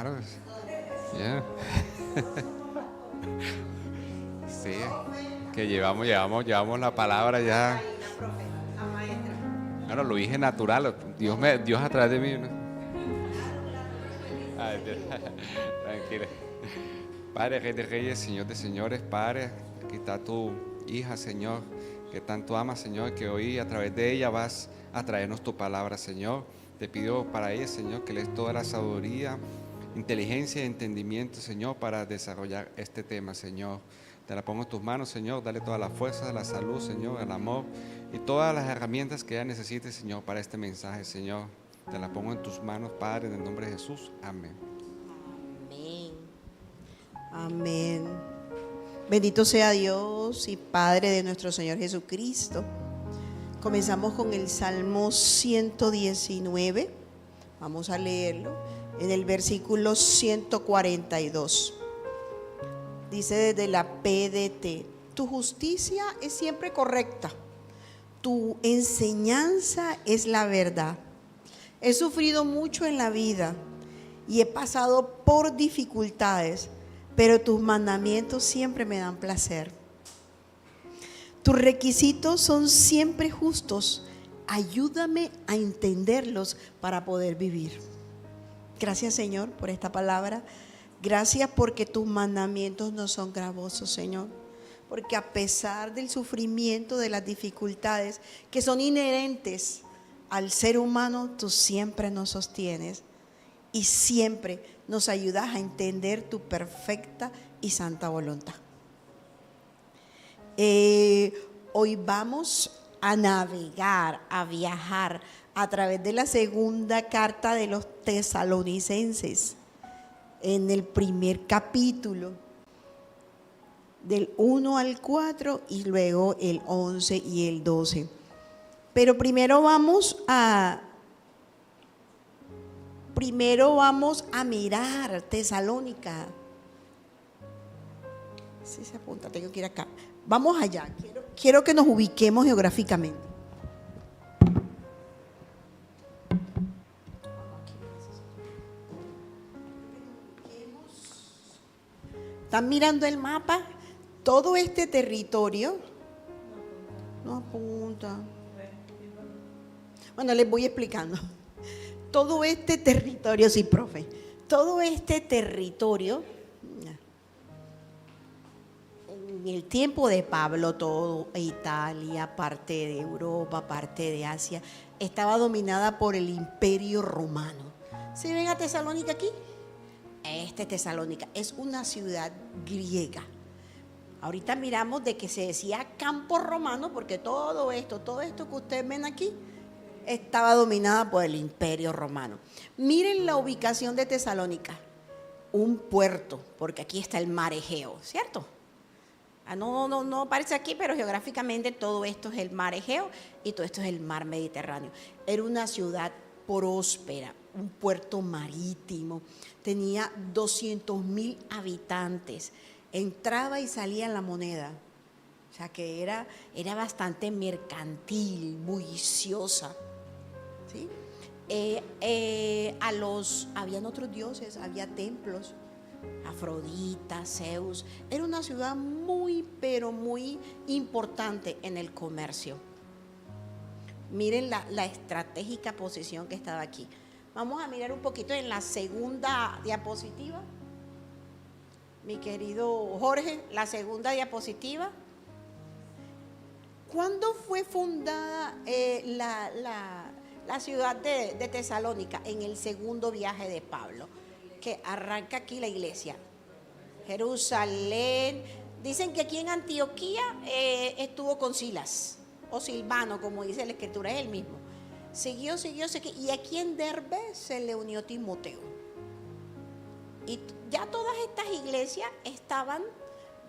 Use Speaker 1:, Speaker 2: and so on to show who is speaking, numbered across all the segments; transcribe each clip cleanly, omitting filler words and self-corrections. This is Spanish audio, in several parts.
Speaker 1: Claro. Yeah. Sí, que llevamos la palabra ya. Claro, lo dije natural. Dios a través de mí, ¿no? Ay, Dios. Tranquila. Padre, Rey de Reyes, Señor de Señores, Padre, aquí está tu hija, Señor, que tanto amas, Señor, que hoy a través de ella vas a traernos tu palabra, Señor. Te pido para ella, Señor, que le des toda la sabiduría, inteligencia y entendimiento, Señor, para desarrollar este tema, Señor. Te la pongo en tus manos, Señor. Dale toda la fuerza, la salud, Señor, el amor y todas las herramientas que ella necesite, Señor, para este mensaje, Señor. Te la pongo en tus manos, Padre, en el nombre de Jesús. Amén.
Speaker 2: Amén. Amén. Bendito sea Dios y Padre de nuestro Señor Jesucristo. Comenzamos con el Salmo 119. Vamos a leerlo en el versículo 142. Dice desde la PDT: tu justicia es siempre correcta, tu enseñanza es la verdad. He sufrido mucho en la vida y he pasado por dificultades, pero tus mandamientos siempre me dan placer. Tus requisitos son siempre justos. Ayúdame a entenderlos para poder vivir. Gracias, Señor, por esta palabra. Gracias porque tus mandamientos no son gravosos, Señor. Porque a pesar del sufrimiento, de las dificultades que son inherentes al ser humano, tú siempre nos sostienes y siempre nos ayudas a entender tu perfecta y santa voluntad. Hoy vamos a navegar, a viajar a través de la segunda carta de los tesalonicenses, en el primer capítulo, del 1 al 4 y luego el 11 y el 12. Pero primero vamos a mirar Tesalónica. Sí se apunta, tengo que ir acá. Vamos allá, quiero que nos ubiquemos geográficamente. ¿Están mirando el mapa? Todo este territorio, no apunta. Bueno, les voy explicando. Todo este territorio, sí, profe. Todo este territorio, en el tiempo de Pablo, todo Italia, parte de Europa, parte de Asia, estaba dominada por el Imperio Romano. ¿Sí ven a Tesalónica aquí? Tesalónica es una ciudad griega. Ahorita miramos de que se decía campo romano porque todo esto que ustedes ven aquí estaba dominada por el Imperio Romano. Miren la ubicación de Tesalónica, un puerto, porque aquí está el mar Egeo, ¿cierto? No aparece aquí, pero geográficamente todo esto es el mar Egeo y todo esto es el mar Mediterráneo. Era una ciudad próspera, un puerto marítimo, tenía 200,000 habitantes, entraba y salía la moneda, o sea que era bastante mercantil, bulliciosa, ¿sí? Habían otros dioses, había templos, Afrodita, Zeus. Era una ciudad muy, pero muy importante en el comercio. Miren la estratégica posición que estaba aquí. Vamos a mirar un poquito en la segunda diapositiva. Mi querido Jorge, la segunda diapositiva. ¿Cuándo fue fundada la ciudad de Tesalónica? En el segundo viaje de Pablo, que arranca aquí la iglesia. Jerusalén. Dicen que aquí en Antioquía estuvo con Silas, o Silvano, como dice la escritura, es el mismo. Siguió, y aquí en Derbe se le unió Timoteo. Y ya todas estas iglesias estaban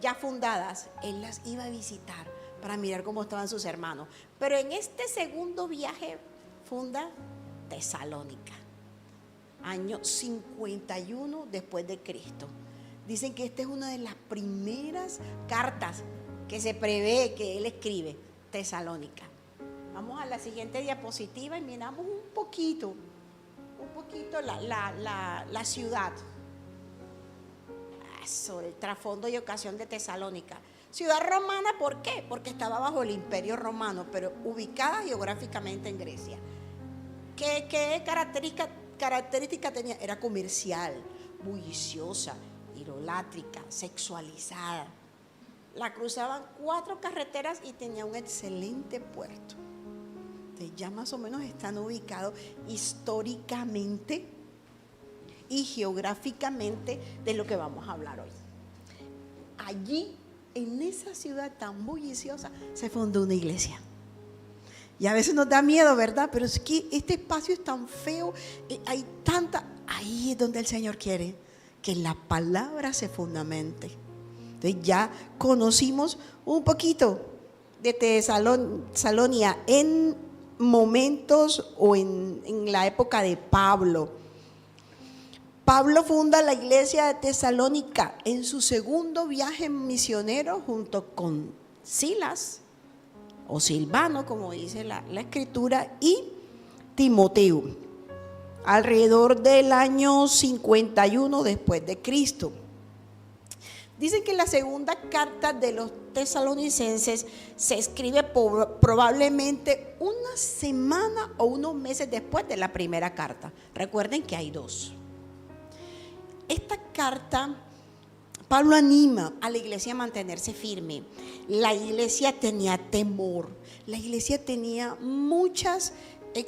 Speaker 2: ya fundadas. Él las iba a visitar para mirar cómo estaban sus hermanos. Pero en este segundo viaje funda Tesalónica, año 51 después de Cristo. Dicen que esta es una de las primeras cartas que se prevé que él escribe, Tesalónica. Vamos a la siguiente diapositiva y miramos un poquito la ciudad. eso, el trasfondo y ocasión de Tesalónica. Ciudad romana, ¿por qué? Porque estaba bajo el Imperio Romano, pero ubicada geográficamente en Grecia. ¿Qué característica tenía? Era comercial, bulliciosa, idolátrica, sexualizada. La cruzaban 4 carreteras y tenía un excelente puerto. Entonces ya más o menos están ubicados históricamente y geográficamente de lo que vamos a hablar hoy. Allí, en esa ciudad tan bulliciosa, se fundó una iglesia. Y a veces nos da miedo, ¿verdad? Pero es que este espacio es tan feo, hay tanta... Ahí es donde el Señor quiere que la palabra se fundamente. Entonces ya conocimos un poquito de Tesalónica en momentos o en la época de Pablo. Pablo funda la iglesia de Tesalónica en su segundo viaje misionero junto con Silas o Silvano, como dice la escritura, y Timoteo, alrededor del año 51 después de Cristo. Dicen que la segunda carta de los tesalonicenses se escribe probablemente una semana o unos meses después de la primera carta. Recuerden que hay 2. Esta carta, Pablo anima a la iglesia a mantenerse firme. La iglesia tenía temor, la iglesia tenía muchas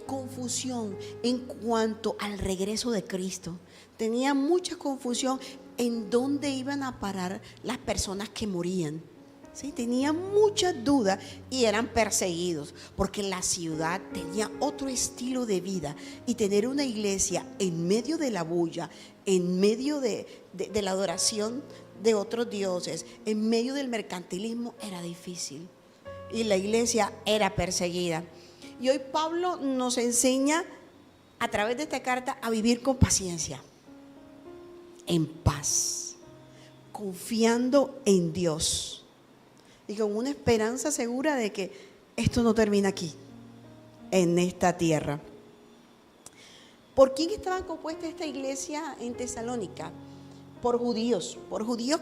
Speaker 2: confusión en cuanto al regreso de Cristo. Tenía mucha confusión en dónde iban a parar las personas que morían. ¿Sí? Tenían muchas dudas y eran perseguidos porque la ciudad tenía otro estilo de vida, y tener una iglesia en medio de la bulla, en medio de la adoración de otros dioses, en medio del mercantilismo, era difícil, y la iglesia era perseguida. Y hoy Pablo nos enseña a través de esta carta a vivir con paciencia, en paz, confiando en Dios y con una esperanza segura de que esto no termina aquí, en esta tierra. ¿Por quién estaba compuesta esta iglesia en Tesalónica? Por judíos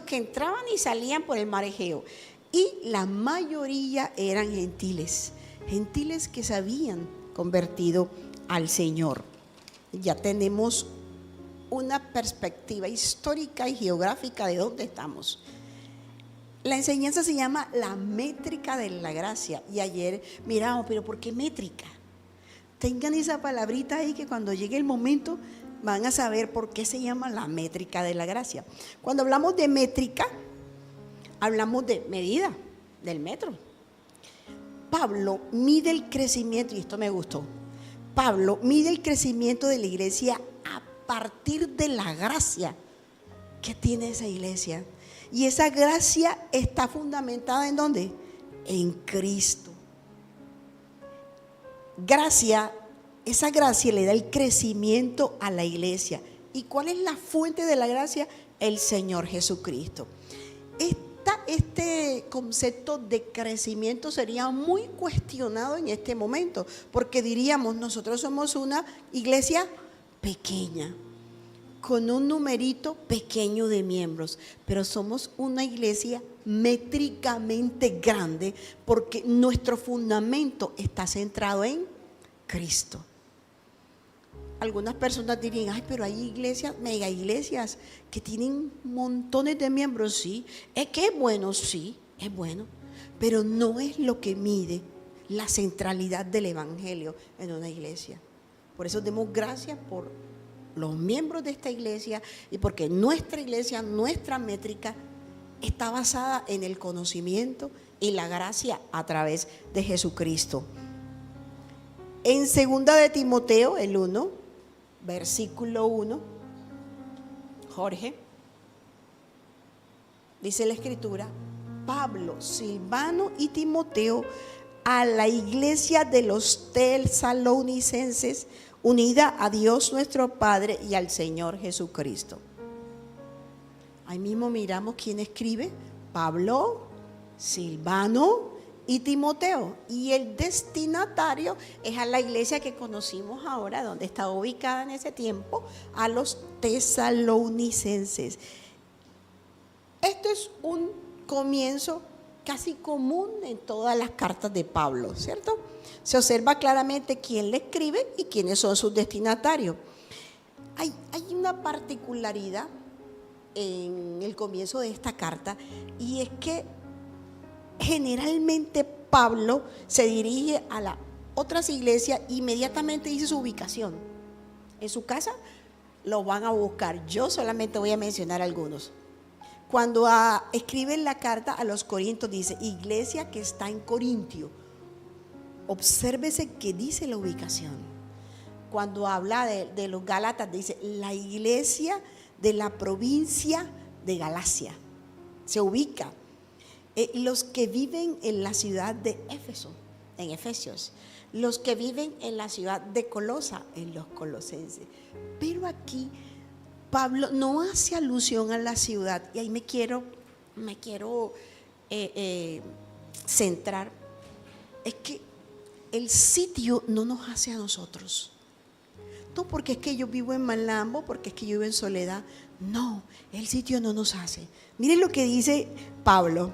Speaker 2: que entraban y salían por el mar Egeo, y la mayoría eran gentiles que se habían convertido al Señor. Ya tenemos una perspectiva histórica y geográfica de dónde estamos. La enseñanza se llama la métrica de la gracia. Y ayer miramos, pero ¿por qué métrica? Tengan esa palabrita ahí, que cuando llegue el momento van a saber por qué se llama la métrica de la gracia. Cuando hablamos de métrica, hablamos de medida, del metro. Pablo mide el crecimiento, y esto me gustó. Pablo mide el crecimiento de la iglesia a partir de la gracia que tiene esa iglesia. Y esa gracia está fundamentada ¿en dónde? En Cristo. Esa gracia le da el crecimiento a la iglesia. ¿Y cuál es la fuente de la gracia? El Señor Jesucristo. Este concepto de crecimiento sería muy cuestionado en este momento, porque diríamos, nosotros somos una iglesia pequeña, con un numerito pequeño de miembros, pero somos una iglesia métricamente grande, porque nuestro fundamento está centrado en Cristo. Algunas personas dirían, ay, pero hay iglesias, mega iglesias, que tienen montones de miembros. Sí, es que es bueno, sí, es bueno, pero no es lo que mide la centralidad del evangelio en una iglesia. Por eso demos gracias por los miembros de esta iglesia, y porque nuestra iglesia, nuestra métrica está basada en el conocimiento y la gracia a través de Jesucristo. En 2 de Timoteo, el 1, versículo 1, Jorge, dice la escritura: Pablo, Silvano y Timoteo, a la iglesia de los tesalonicenses, unida a Dios nuestro Padre y al Señor Jesucristo. Ahí mismo miramos quién escribe: Pablo, Silvano y Timoteo. Y el destinatario es a la iglesia que conocimos ahora, donde estaba ubicada en ese tiempo, a los tesalonicenses. esto es un comienzo casi común en todas las cartas de Pablo, ¿cierto? Se observa claramente quién le escribe y quiénes son sus destinatarios. Hay una particularidad en el comienzo de esta carta, y es que generalmente Pablo se dirige a las otras iglesias, inmediatamente dice su ubicación. En su casa lo van a buscar. Yo solamente voy a mencionar algunos. Cuando escribe la carta a los Corintios, dice iglesia que está en Corintio. Obsérvese que dice la ubicación. Cuando habla de los Gálatas, dice la iglesia de la provincia de Galacia. Se ubica. Los que viven en la ciudad de Éfeso, en Efesios. Los que viven en la ciudad de Colosa, en los Colosenses. Pero aquí Pablo no hace alusión a la ciudad, y ahí me quiero centrar. Es que el sitio no nos hace a nosotros. No porque es que yo vivo en Malambo, porque es que yo vivo en Soledad. No, el sitio no nos hace. Miren lo que dice Pablo.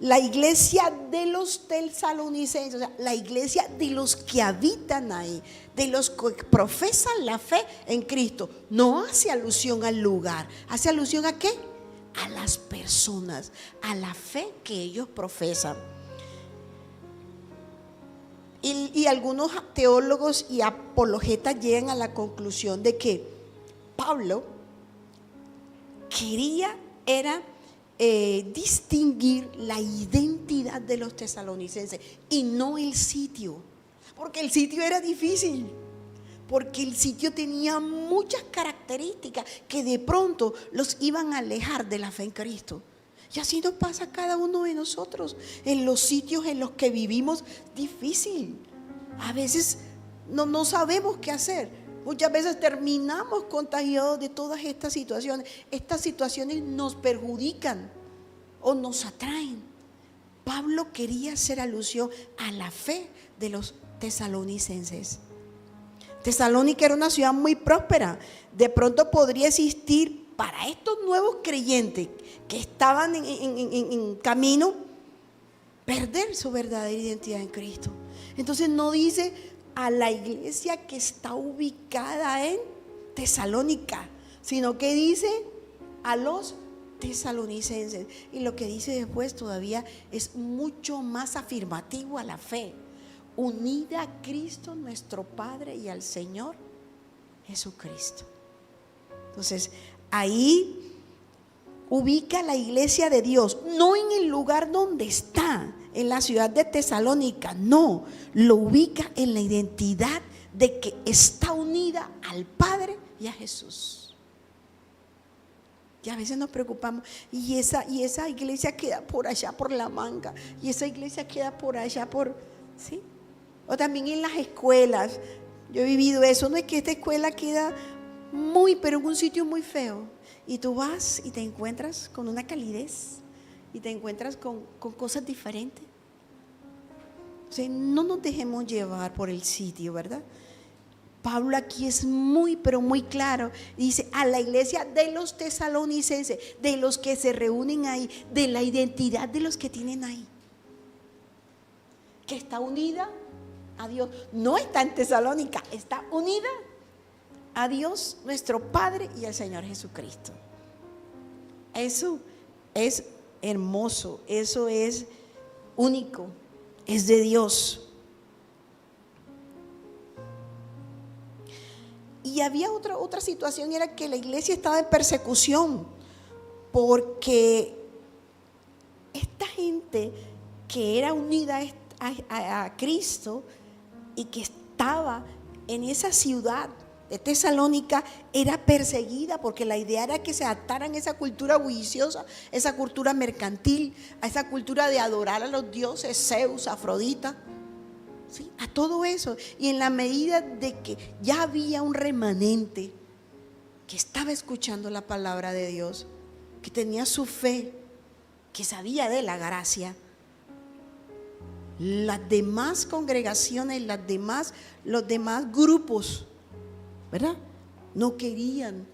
Speaker 2: La iglesia de los tesalonicenses, o sea, la iglesia de los que habitan ahí, de los que profesan la fe en Cristo, no hace alusión al lugar. ¿Hace alusión a qué? A las personas, a la fe que ellos profesan. Y algunos teólogos y apologetas llegan a la conclusión de que Pablo quería distinguir la identidad de los tesalonicenses y no el sitio, porque el sitio era difícil, porque el sitio tenía muchas características que de pronto los iban a alejar de la fe en Cristo. Y así nos pasa a cada uno de nosotros en los sitios en los que vivimos difícil. A veces no sabemos qué hacer. Muchas veces terminamos contagiados de todas estas situaciones. Estas situaciones nos perjudican o nos atraen. Pablo quería hacer alusión a la fe de los tesalonicenses. Tesalónica era una ciudad muy próspera. De pronto podría existir para estos nuevos creyentes que estaban en camino, perder su verdadera identidad en Cristo. Entonces no dice a la iglesia que está ubicada en Tesalónica, sino que dice a los tesalonicenses. Y lo que dice después todavía es mucho más afirmativo a la fe, unida a Cristo nuestro Padre y al Señor Jesucristo. Entonces ahí ubica la iglesia de Dios, no en el lugar donde está, en la ciudad de Tesalónica, no, lo ubica en la identidad de que está unida al Padre y a Jesús. Y a veces nos preocupamos, y esa iglesia queda por allá por La Manga, y esa iglesia queda por allá ¿sí? O también en las escuelas, yo he vivido eso, no es que esta escuela queda pero en un sitio muy feo, y tú vas y te encuentras con una calidez, y te encuentras con cosas diferentes. O sea, no nos dejemos llevar por el sitio, ¿verdad? Pablo aquí es pero muy claro. Dice a la iglesia de los tesalonicenses, de los que se reúnen ahí, de la identidad de los que tienen ahí, que está unida a Dios. No está en Tesalónica, está unida a Dios nuestro Padre y al Señor Jesucristo. Eso es hermoso, eso es único, es de Dios. Y había otra situación, era que la iglesia estaba en persecución, porque esta gente que era unida a Cristo y que estaba en esa ciudad de Tesalónica era perseguida, porque la idea era que se adaptaran a esa cultura bulliciosa, esa cultura mercantil, a esa cultura de adorar a los dioses, Zeus, Afrodita, ¿sí? A todo eso. Y en la medida de que ya había un remanente que estaba escuchando la palabra de Dios, que tenía su fe, que sabía de la gracia, las demás congregaciones, los demás grupos, ¿verdad? No querían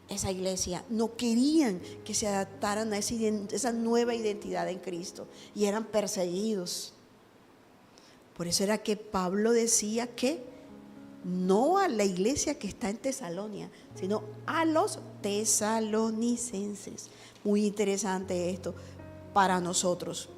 Speaker 2: esa iglesia no querían que se adaptaran a esa nueva identidad en Cristo y eran perseguidos. Por eso era que Pablo decía que no a la iglesia que está en Tesalonia, sino a los tesalonicenses. Muy interesante esto para nosotros.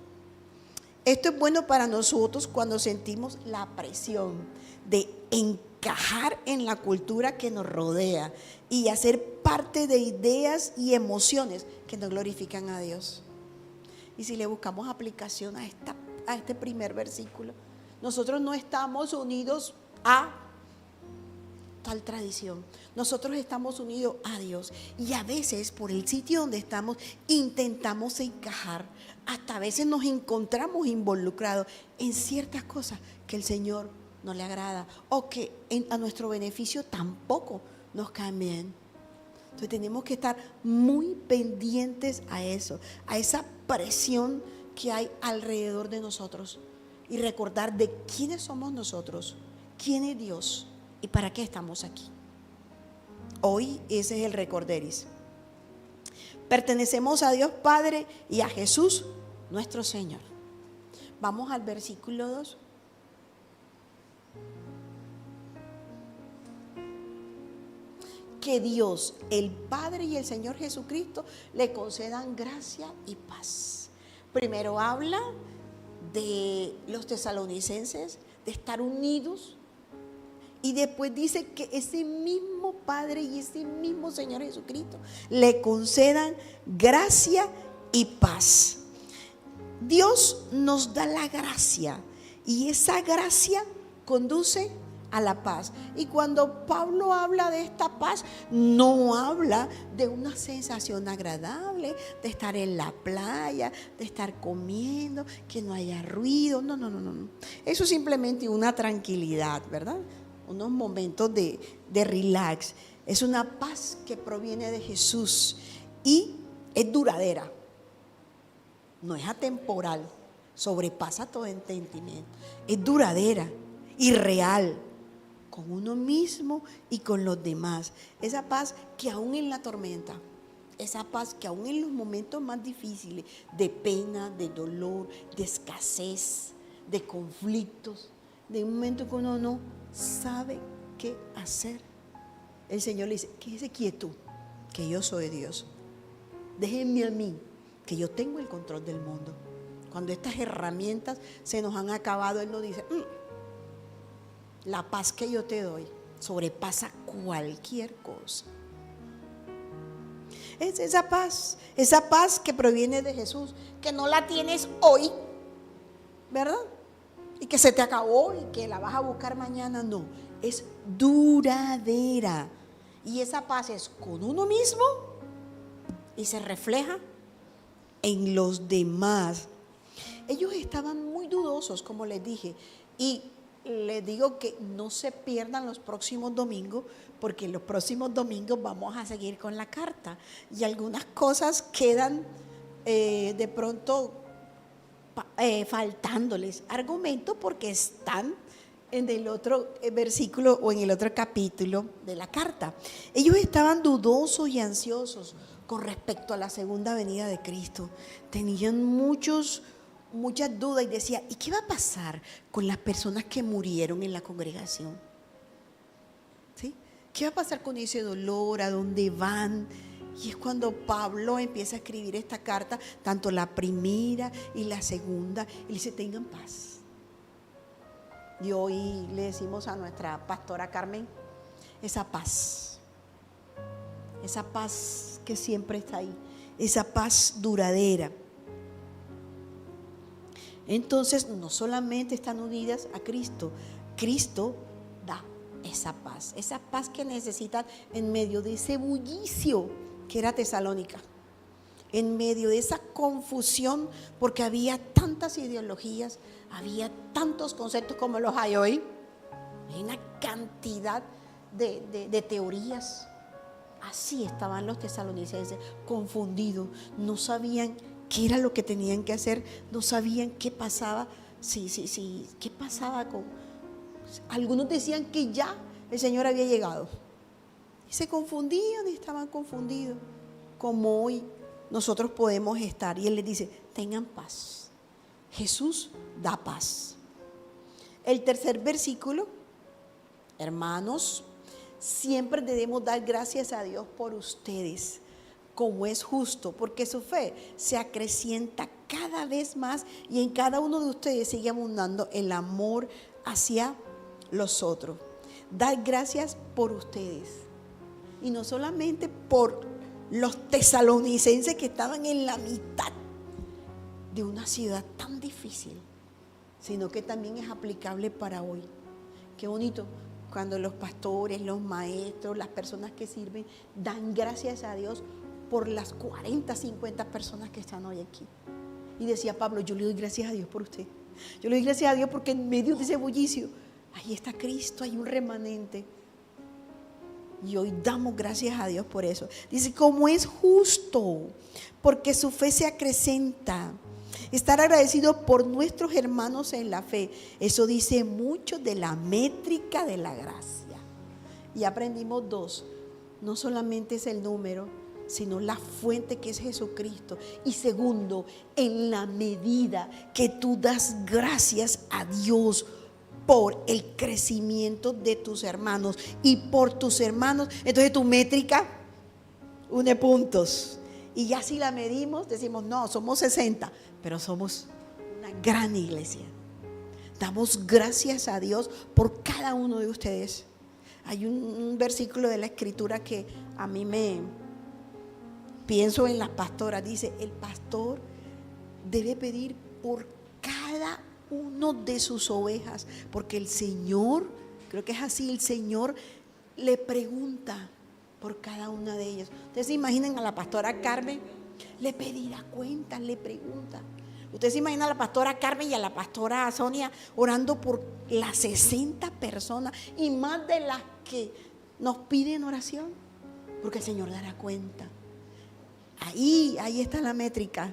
Speaker 2: Esto es bueno para nosotros cuando sentimos la presión de encajar en la cultura que nos rodea y hacer parte de ideas y emociones que nos glorifican a Dios. Y si le buscamos aplicación a este primer versículo, nosotros no estamos unidos a tal tradición. Nosotros estamos unidos a Dios y a veces por el sitio donde estamos intentamos encajar. Hasta a veces nos encontramos involucrados en ciertas cosas que el Señor no le agrada o que a nuestro beneficio tampoco nos caen bien. Entonces tenemos que estar muy pendientes a eso, a esa presión que hay alrededor de nosotros y recordar de quiénes somos nosotros, quién es Dios y para qué estamos aquí. Hoy ese es el recorderis. Pertenecemos a Dios Padre y a Jesús nuestro Señor. Vamos al versículo 2. Que Dios, el Padre y el Señor Jesucristo le concedan gracia y paz. Primero habla de los tesalonicenses, de estar unidos. Y después dice que ese mismo Padre y ese mismo Señor Jesucristo le concedan gracia y paz. Dios nos da la gracia y esa gracia conduce a la paz. Y cuando Pablo habla de esta paz, no habla de una sensación agradable, de estar en la playa, de estar comiendo, que no haya ruido. No. Eso es simplemente una tranquilidad, ¿verdad? Unos momentos de relax. Es una paz que proviene de Jesús y es duradera. No es atemporal, sobrepasa todo entendimiento. Es duradera y real, con uno mismo y con los demás. Esa paz que aún en la tormenta, esa paz que aún en los momentos más difíciles, de pena, de dolor, de escasez, de conflictos, de un momento que uno no sabe qué hacer, el Señor le dice: quédese quieto, que yo soy Dios. Déjenme a mí, que yo tengo el control del mundo. Cuando estas herramientas se nos han acabado, Él nos dice: la paz que yo te doy sobrepasa cualquier cosa. Es esa paz que proviene de Jesús, que no la tienes hoy, ¿verdad? Y que se te acabó y que la vas a buscar mañana. No, es duradera. Y esa paz es con uno mismo y se refleja en los demás. Ellos estaban muy dudosos, como les dije, y les digo que no se pierdan los próximos domingos, porque los próximos domingos vamos a seguir con la carta y algunas cosas quedan de pronto faltándoles argumento, porque están en el otro versículo o en el otro capítulo de la carta. Ellos estaban dudosos y ansiosos con respecto a la segunda venida de Cristo. Tenían muchas dudas y decían: ¿y qué va a pasar con las personas que murieron en la congregación? ¿Sí? ¿Qué va a pasar con ese dolor? ¿A dónde van? Y es cuando Pablo empieza a escribir esta carta, tanto la primera y la segunda, y dice: tengan paz. Y hoy le decimos a nuestra pastora Carmen: esa paz que siempre está ahí, esa paz duradera. Entonces no solamente están unidas a Cristo, Cristo da esa paz que necesitan en medio de ese bullicio que era Tesalónica, en medio de esa confusión, porque había tantas ideologías, había tantos conceptos como los hay hoy, hay una cantidad de teorías. Así estaban los tesalonicenses, confundidos, no sabían qué era lo que tenían que hacer, no sabían qué pasaba, qué pasaba con... Algunos decían que ya el Señor había llegado Y se confundían y estaban confundidos, como hoy nosotros podemos estar. Y Él les dice, tengan paz. Jesús da paz. El tercer versículo, hermanos, siempre debemos dar gracias a Dios por ustedes, como es justo, porque su fe se acrecienta cada vez más y en cada uno de ustedes sigue abundando el amor hacia los otros. Dar gracias por ustedes. Y no solamente por los tesalonicenses que estaban en la mitad de una ciudad tan difícil, sino que también es aplicable para hoy. Qué bonito cuando los pastores, los maestros, las personas que sirven dan gracias a Dios por las 40, 50 personas que están hoy aquí. Y decía Pablo, yo le doy gracias a Dios por usted. Yo le doy gracias a Dios porque en medio de ese bullicio, ahí está Cristo, hay un remanente. Y hoy damos gracias a Dios por eso. Dice, como es justo, porque su fe se acrecenta. Estar agradecido por nuestros hermanos en la fe. Eso dice mucho de la métrica de la gracia. Y aprendimos dos. No solamente es el número, sino la fuente que es Jesucristo. Y segundo, en la medida que tú das gracias a Dios por el crecimiento de tus hermanos y por tus hermanos, entonces tu métrica une puntos. Y ya si la medimos, decimos, no, somos 60, pero somos una gran iglesia. Damos gracias a Dios por cada uno de ustedes. Hay un versículo de la Escritura que a mí pienso en las pastoras. Dice, el pastor debe pedir por cada uno de sus ovejas, porque el Señor, creo que es así, el Señor le pregunta por cada una de ellas. Ustedes se imaginan a la pastora Carmen, le pedirá cuentas, le pregunta. Ustedes se imaginan a la pastora Carmen y a la pastora Sonia orando por las 60 personas y más de las que nos piden oración, porque el Señor dará cuenta. Ahí está la métrica.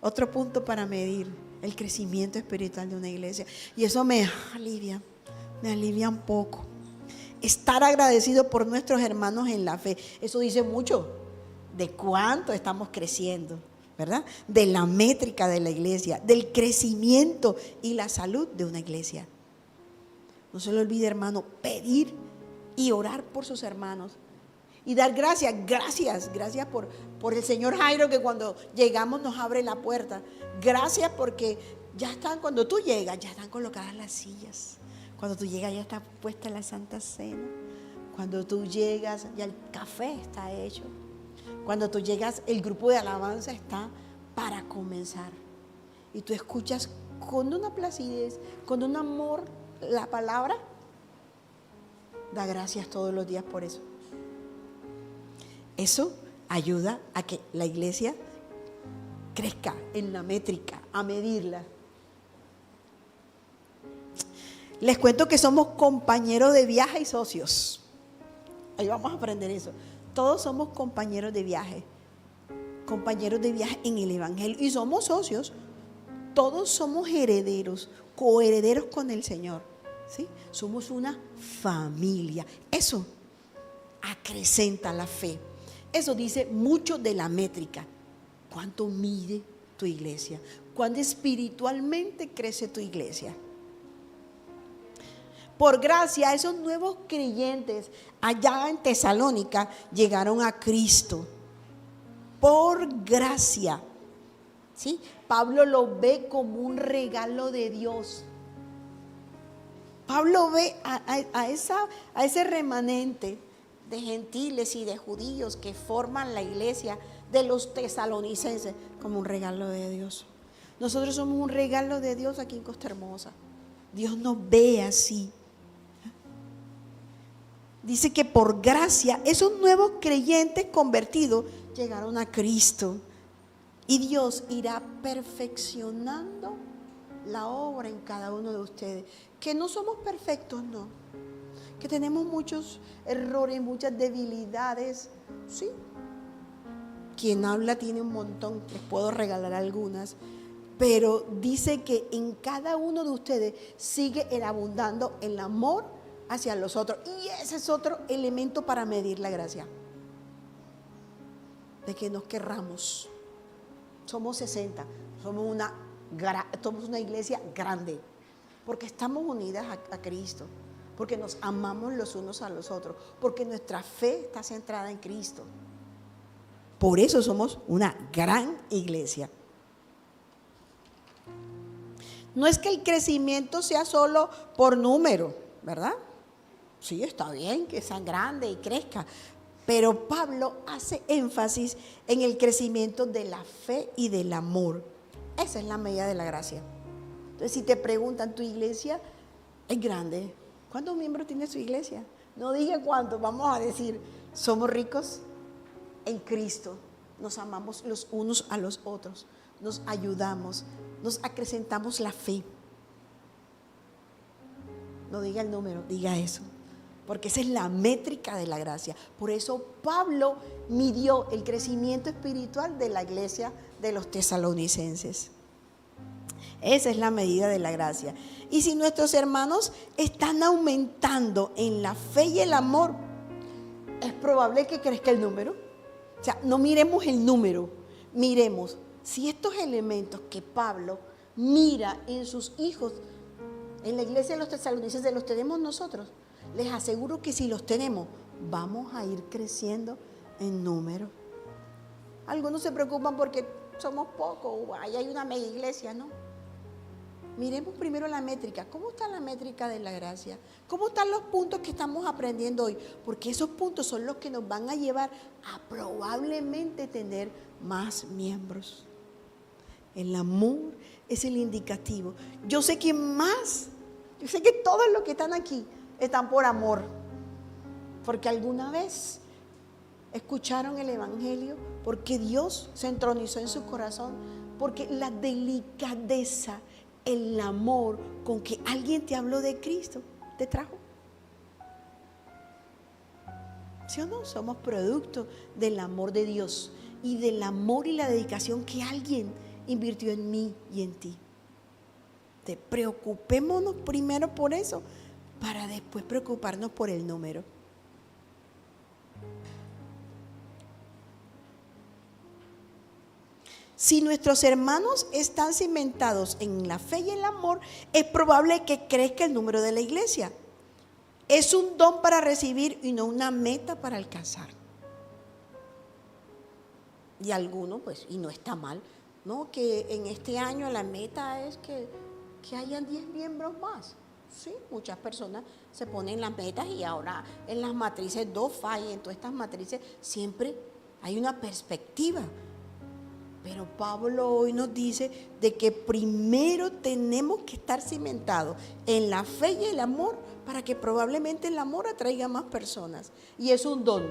Speaker 2: Otro punto para medir el crecimiento espiritual de una iglesia. Y eso me alivia un poco. Estar agradecido por nuestros hermanos en la fe. Eso dice mucho de cuánto estamos creciendo, ¿verdad? De la métrica de la iglesia, del crecimiento y la salud de una iglesia. No se le olvide, hermano, pedir y orar por sus hermanos. Y dar gracias por el señor Jairo, que cuando llegamos nos abre la puerta. Gracias porque ya están, cuando tú llegas, ya están colocadas las sillas. Cuando tú llegas ya está puesta la Santa Cena. Cuando tú llegas ya el café está hecho. Cuando tú llegas el grupo de alabanza está para comenzar. Y tú escuchas con una placidez, con un amor la palabra. Da gracias todos los días por eso. Eso ayuda a que la iglesia crezca en la métrica, a medirla. Les cuento que somos compañeros de viaje y socios. Ahí vamos a aprender eso. Todos somos compañeros de viaje en el Evangelio y somos socios. Todos somos herederos, coherederos con el Señor, ¿sí? Somos una familia. Eso acrecenta la fe. Eso dice mucho de la métrica. ¿Cuánto mide tu iglesia? ¿Cuánto espiritualmente crece tu iglesia? Por gracia, esos nuevos creyentes allá en Tesalónica llegaron a Cristo. Por gracia, ¿sí? Pablo lo ve como un regalo de Dios. Pablo ve a ese remanente de gentiles y de judíos que forman la iglesia de los tesalonicenses como un regalo de Dios. Nosotros somos un regalo de Dios aquí en Costa Hermosa. Dios nos ve así. Dice que por gracia esos nuevos creyentes convertidos llegaron a Cristo y Dios irá perfeccionando la obra en cada uno de ustedes. Que no somos perfectos, no. Que tenemos muchos errores, muchas debilidades, sí. Quien habla tiene un montón, les puedo regalar algunas, pero dice que en cada uno de ustedes sigue abundando el amor hacia los otros. Y ese es otro elemento para medir la gracia. De que nos querramos. Somos 60, somos una iglesia grande, porque estamos unidas a Cristo, porque nos amamos los unos a los otros, porque nuestra fe está centrada en Cristo. Por eso somos una gran iglesia. No es que el crecimiento sea solo por número, ¿verdad? Sí, está bien que sea grande y crezca, pero Pablo hace énfasis en el crecimiento de la fe y del amor. Esa es la medida de la gracia. Entonces, si te preguntan, ¿tu iglesia es grande? ¿Cuántos miembros tiene su iglesia? No diga cuántos, vamos a decir, somos ricos en Cristo. Nos amamos los unos a los otros, nos ayudamos, nos acrecentamos la fe. No diga el número, diga eso. Porque esa es la métrica de la gracia. Por eso Pablo midió el crecimiento espiritual de la iglesia de los tesalonicenses. Esa es la medida de la gracia. Y si nuestros hermanos están aumentando en la fe y el amor, es probable que crezca el número. O sea, no miremos el número, miremos si estos elementos que Pablo mira en sus hijos, en la iglesia de los tesalonicenses, los tenemos nosotros. Les aseguro que si los tenemos, vamos a ir creciendo en número. Algunos se preocupan porque somos pocos, ahí hay una mega iglesia, ¿no? Miremos primero la métrica. ¿Cómo está la métrica de la gracia? ¿Cómo están los puntos que estamos aprendiendo hoy? Porque esos puntos son los que nos van a llevar a probablemente tener más miembros. El amor es el indicativo. Yo sé que todos los que están aquí están por amor, porque alguna vez escucharon el evangelio, porque Dios se entronizó en su corazón, porque la delicadeza, el amor con que alguien te habló de Cristo te trajo. ¿Sí o no? Somos producto del amor de Dios y del amor y la dedicación que alguien invirtió en mí y en ti. Preocupémonos primero por eso, para después preocuparnos por el número. Si nuestros hermanos están cimentados en la fe y el amor, es probable que crezca el número de la iglesia. Es un don para recibir y no una meta para alcanzar. Y algunos, pues, y no está mal, ¿no? Que en este año la meta es que hayan 10 miembros más. Sí, muchas personas se ponen las metas y ahora en las matrices DOFA y en todas estas matrices siempre hay una perspectiva. Pero Pablo hoy nos dice de que primero tenemos que estar cimentados en la fe y el amor para que probablemente el amor atraiga más personas. Y es un don,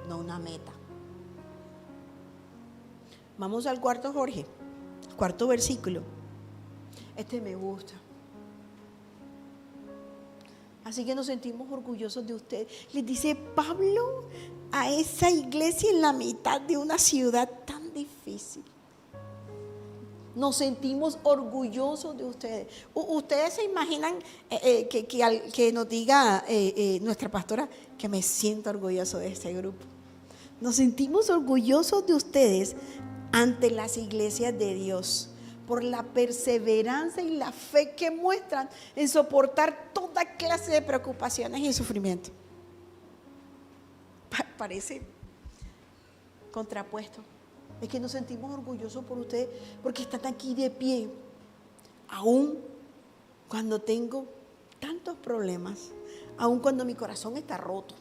Speaker 2: no una meta. Vamos al cuarto, Jorge, cuarto versículo. Este me gusta. Así que nos sentimos orgullosos de usted. Les dice Pablo a esa iglesia en la mitad de una ciudad tan difícil. Nos sentimos orgullosos de ustedes. Ustedes se imaginan que nos diga nuestra pastora que me siento orgulloso de este grupo. Nos sentimos orgullosos de ustedes ante las iglesias de Dios, por la perseverancia y la fe que muestran en soportar toda clase de preocupaciones y sufrimiento. Parece contrapuesto. Es que nos sentimos orgullosos por ustedes porque están aquí de pie, aún cuando tengo tantos problemas, aún cuando mi corazón está roto,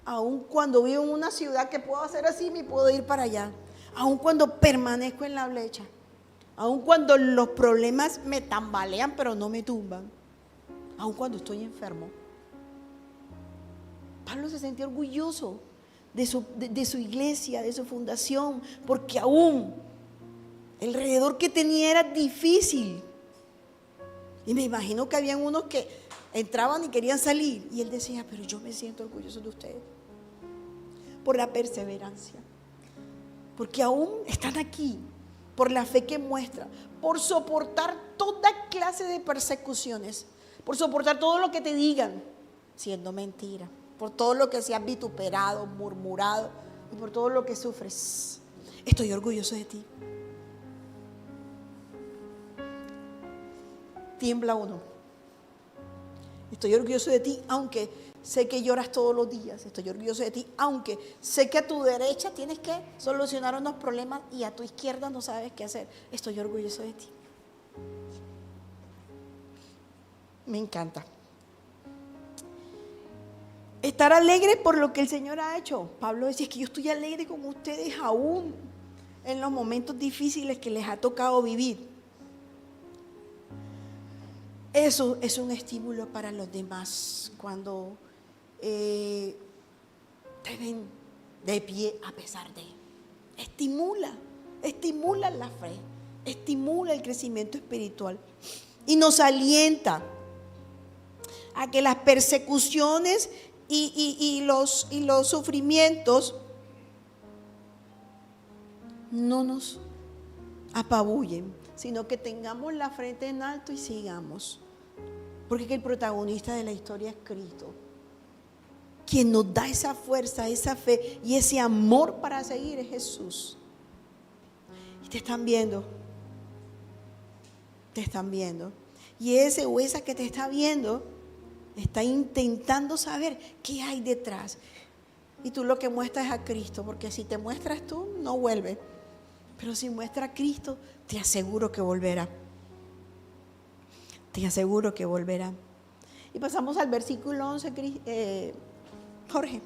Speaker 2: aún cuando vivo en una ciudad que puedo hacer así, me puedo ir para allá, aún cuando permanezco en la brecha. Aun cuando los problemas me tambalean pero no me tumban, aun cuando estoy enfermo. Pablo se sentía orgulloso de su iglesia, de su fundación, porque aún el alrededor que tenía era difícil. Y me imagino que habían unos que entraban y querían salir, y él decía, pero yo me siento orgulloso de ustedes por la perseverancia, porque aún están aquí, por la fe que muestra, por soportar toda clase de persecuciones, por soportar todo lo que te digan, siendo mentira, por todo lo que se has vituperado, murmurado y por todo lo que sufres. Estoy orgulloso de ti. Tiembla uno. Estoy orgulloso de ti, aunque sé que lloras todos los días. Estoy orgulloso de ti, aunque sé que a tu derecha tienes que solucionar unos problemas y a tu izquierda no sabes qué hacer. Estoy orgulloso de ti. Me encanta. Estar alegre por lo que el Señor ha hecho. Pablo decía, es que yo estoy alegre con ustedes aún en los momentos difíciles que les ha tocado vivir. Eso es un estímulo para los demás cuando te ven de pie a pesar de. Estimula la fe, estimula el crecimiento espiritual y nos alienta a que las persecuciones y los sufrimientos no nos apabullen, sino que tengamos la frente en alto y sigamos. Porque el protagonista de la historia es Cristo, quien nos da esa fuerza, esa fe y ese amor para seguir es Jesús. Y te están viendo. Y ese o esa que te está viendo está intentando saber qué hay detrás. Y tú lo que muestras es a Cristo, porque si te muestras tú, no vuelve. Pero si muestra a Cristo, te aseguro que volverá. Te aseguro que volverá. Y pasamos al versículo 11, Jorge.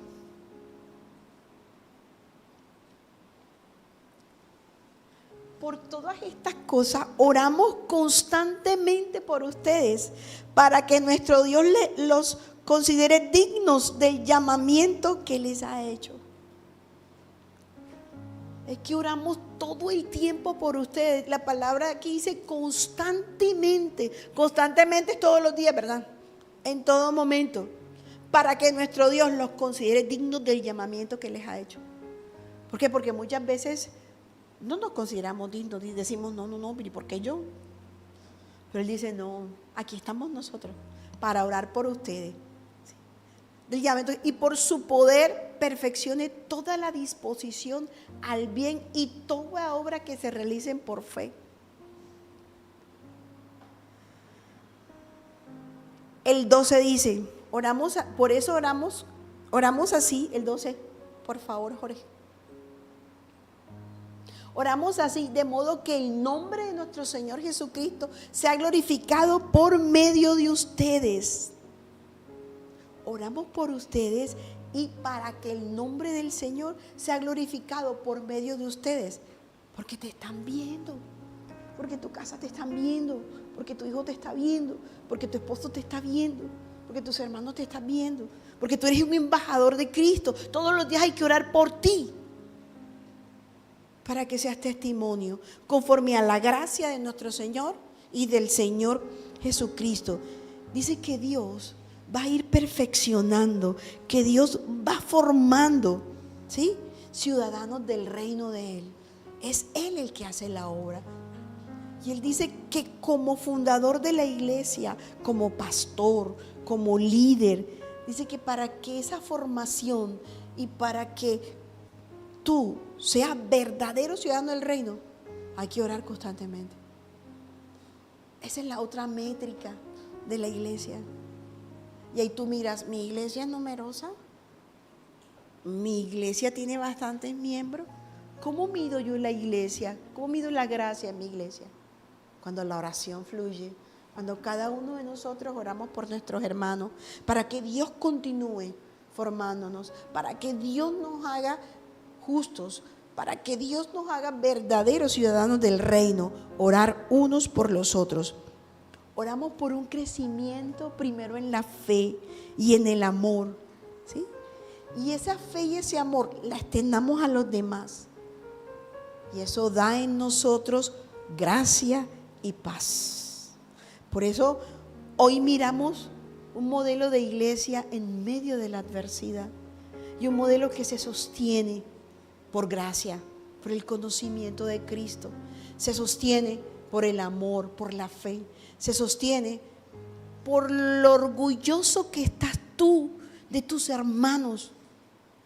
Speaker 2: Por todas estas cosas, oramos constantemente por ustedes, para que nuestro Dios los considere dignos del llamamiento que les ha hecho. Es que oramos todo el tiempo por ustedes. La palabra aquí dice constantemente. Constantemente es todos los días, ¿verdad? En todo momento. Para que nuestro Dios los considere dignos del llamamiento que les ha hecho. ¿Por qué? Porque muchas veces no nos consideramos dignos y decimos, no, ¿por qué yo? Pero Él dice, no, aquí estamos nosotros para orar por ustedes. Y por su poder perfeccione toda la disposición al bien y toda obra que se realicen por fe. El 12 dice, por eso oramos así, el 12, por favor, Jorge. Oramos así, de modo que el nombre de nuestro Señor Jesucristo sea glorificado por medio de ustedes. Oramos por ustedes y para que el nombre del Señor sea glorificado por medio de ustedes. Porque te están viendo, porque tu casa te están viendo, porque tu hijo te está viendo, porque tu esposo te está viendo, porque tus hermanos te están viendo, porque tú eres un embajador de Cristo. Todos los días hay que orar por ti, para que seas testimonio, conforme a la gracia de nuestro Señor y del Señor Jesucristo. Dice que Dios va a ir perfeccionando, que Dios va formando, ¿sí?, ciudadanos del reino de Él. Es Él el que hace la obra. Y Él dice que como fundador de la iglesia, como pastor, como líder, dice que para que esa formación y para que tú seas verdadero ciudadano del reino, hay que orar constantemente. Esa es la otra métrica de la iglesia. Y ahí tú miras, mi iglesia es numerosa, mi iglesia tiene bastantes miembros. ¿Cómo mido yo la iglesia? ¿Cómo mido la gracia en mi iglesia? Cuando la oración fluye, cuando cada uno de nosotros oramos por nuestros hermanos, para que Dios continúe formándonos, para que Dios nos haga justos, para que Dios nos haga verdaderos ciudadanos del reino, orar unos por los otros. Oramos por un crecimiento primero en la fe y en el amor, ¿sí? Y esa fe y ese amor la extendamos a los demás. Y eso da en nosotros gracia y paz. Por eso hoy miramos un modelo de iglesia en medio de la adversidad y un modelo que se sostiene por gracia, por el conocimiento de Cristo. Se sostiene por el amor, por la fe. Se sostiene por lo orgulloso que estás gratitud de tus hermanos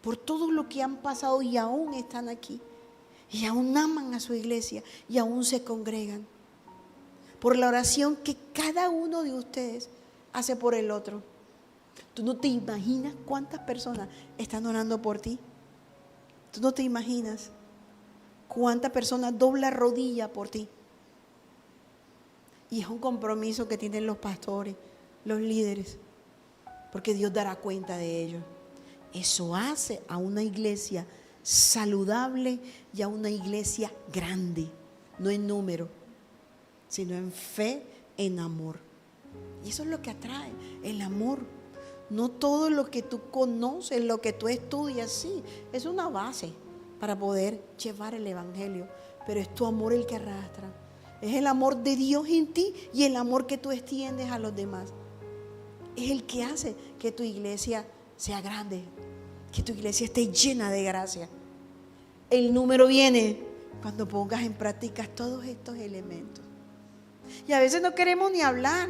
Speaker 2: por todo lo que han pasado y aún están aquí. Y aún aman a su iglesia y aún se congregan. Por la oración que cada uno de ustedes hace por el otro. Tú no te imaginas cuántas personas están orando por ti. Tú no te imaginas cuántas personas doblan rodilla por ti. Y es un compromiso que tienen los pastores, los líderes, porque Dios dará cuenta de ello. Eso hace a una iglesia saludable y a una iglesia grande, no en número, sino en fe, en amor. Y eso es lo que atrae, el amor. No todo lo que tú conoces, lo que tú estudias, sí, es una base para poder llevar el evangelio, pero es tu amor el que arrastra. Es el amor de Dios en ti y el amor que tú extiendes a los demás. Es el que hace que tu iglesia sea grande, que tu iglesia esté llena de gracia. El número viene cuando pongas en práctica todos estos elementos. Y a veces no queremos ni hablar,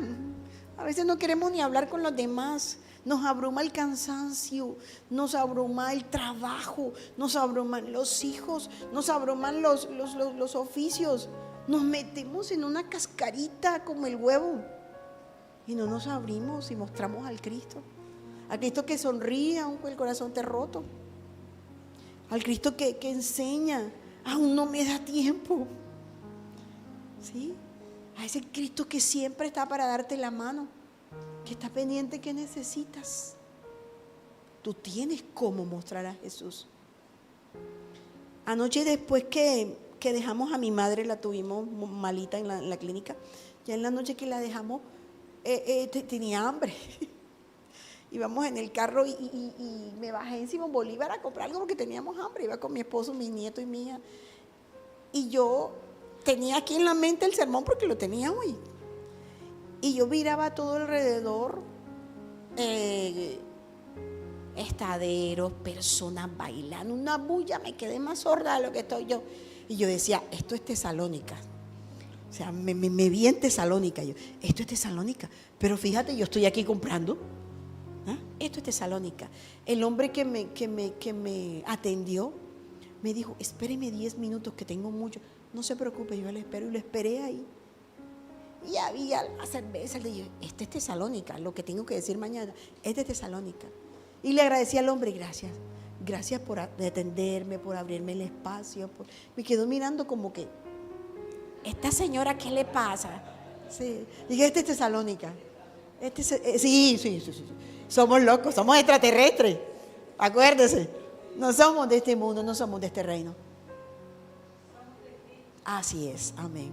Speaker 2: a veces no queremos ni hablar con los demás. Nos abruma el cansancio, nos abruma el trabajo, nos abruman los hijos, nos abruman los oficios. Nos metemos en una cascarita como el huevo y no nos abrimos y mostramos al Cristo que sonríe aun con el corazón te roto, al Cristo que enseña, aún no me da tiempo, ¿sí? A ese Cristo que siempre está para darte la mano, que está pendiente que necesitas. Tú tienes cómo mostrar a Jesús. Anoche, después que dejamos a mi madre, la tuvimos malita en la clínica, ya en la noche que la dejamos, tenía hambre. Íbamos en el carro y me bajé en Simón Bolívar a comprar algo porque teníamos hambre. Iba con mi esposo, mi nieto y mi hija. Y yo tenía aquí en la mente el sermón porque lo tenía hoy. Y yo miraba todo alrededor, estaderos, personas bailando, una bulla, me quedé más sorda de lo que estoy yo. Y yo decía, esto es Tesalónica. O sea, me vi en Tesalónica. Yo, esto es Tesalónica. Pero fíjate, yo estoy aquí comprando. ¿Ah? Esto es Tesalónica. El hombre que me atendió me dijo, espéreme 10 minutos que tengo mucho. No se preocupe, yo le espero. Y lo esperé ahí. Y había la cerveza. Le dije, este es Tesalónica. Lo que tengo que decir mañana, este es Tesalónica. Y le agradecí al hombre, gracias. Gracias por atenderme, por abrirme el espacio. Me quedó mirando como que, ¿esta señora qué le pasa? Sí. Dije, este es Tesalónica. Sí. Somos locos, somos extraterrestres. Acuérdese, no somos de este mundo, no somos de este reino. Así es, amén.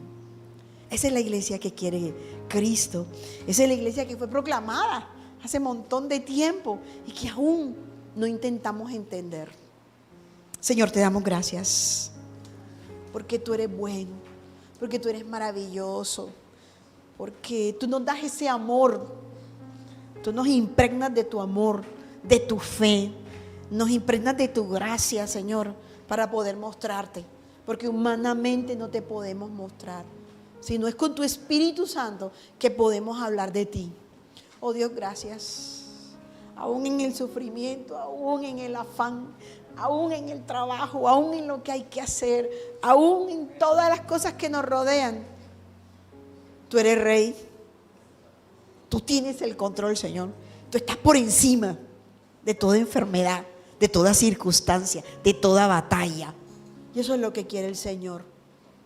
Speaker 2: Esa es la iglesia que quiere Cristo. Esa es la iglesia que fue proclamada hace un montón de tiempo y que aún no intentamos entender. Señor, te damos gracias porque tú eres bueno, porque tú eres maravilloso, porque tú nos das ese amor. Tú nos impregnas de tu amor, de tu fe, nos impregnas de tu gracia, Señor, para poder mostrarte, porque humanamente no te podemos mostrar, sino es con tu Espíritu Santo que podemos hablar de ti. Oh Dios, gracias. Aún en el sufrimiento, aún en el afán, aún en el trabajo, aún en lo que hay que hacer, aún en todas las cosas que nos rodean, tú eres Rey. Tú tienes el control, Señor. Tú estás por encima de toda enfermedad, de toda circunstancia, de toda batalla. Y eso es lo que quiere el Señor.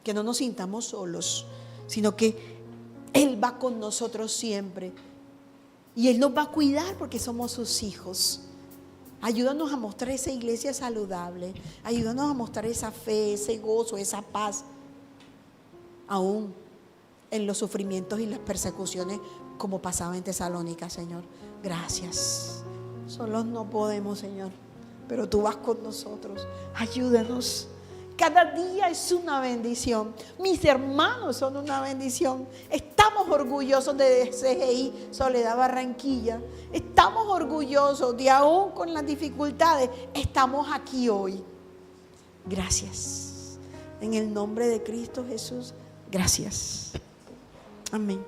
Speaker 2: Que no nos sintamos solos, sino que Él va con nosotros siempre. Y Él nos va a cuidar porque somos sus hijos. Ayúdanos a mostrar esa iglesia saludable. Ayúdanos a mostrar esa fe, ese gozo, esa paz. Aún en los sufrimientos y las persecuciones como pasaba en Tesalónica, Señor. Gracias. Solos no podemos, Señor, pero tú vas con nosotros. Ayúdanos. Cada día es una bendición. Mis hermanos son una bendición. Estamos orgullosos de CGI Soledad Barranquilla. Estamos orgullosos de aún con las dificultades. Estamos aquí hoy. Gracias. En el nombre de Cristo Jesús, gracias. Amén.